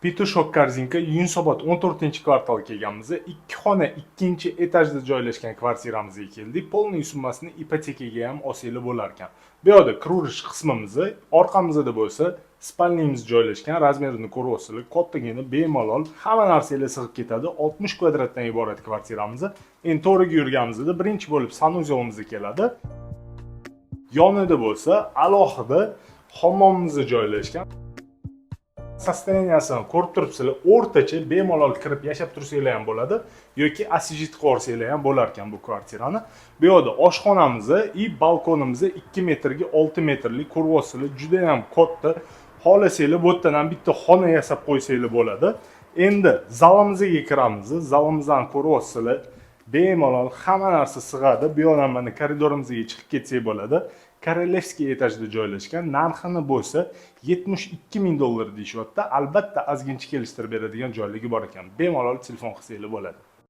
Petushok Korzinka Yunusobod 14-kvartalga kelganmiz. 2 xona 2-etajda joylashgan kvartiramizga keldik. Polniy summasini ipotekaga ham olsanglar bo'lar ekan. Bu yerda kiruvirish qismimizni, orqamizda bo'lsa spalniyamiz joylashgan. Razmerini ko'ryapsizlar. Kattagina bemalol hamma narsalar sig'ib ketadi. 60 kvadratdan iborat kvartiramiz. Endi to'g'riga yurganimizda birinchi bo'lib sanuzyolimiz keladi. Yonida bo'lsa alohida hammomimiz joylashgan. Sosteniyasini ko'rib turibsizlar, o'rtacha bemalol kirib yashab tursanglar ham bo'ladi yoki asijit qilib olsanglar ham bo'lar ekan bu kvartirani. Bu yerda oshxonamiz va balkonimiz 2 metrga 6 metrlik ko'ryapsizlar, juda ham katta. Xohlasanglar bu yerdan ham bitta xona yasab qo'ysanglar bo'ladi. Endi zalimizga kiramiz. Zalimizdan ko'ryapsizlar, bemalol hamma narsa sig'adi. Bu yerdan mana koridorimizga chiqib ketsak bo'ladi. Korolevskiy etajda joylashgan. Narxini bo'lsa $72,000 deyishyapti. Albatta ozgincha kelishtirib beradigan joyligi bor ekan. Bemalol telefon qilsanglar bo'ladi.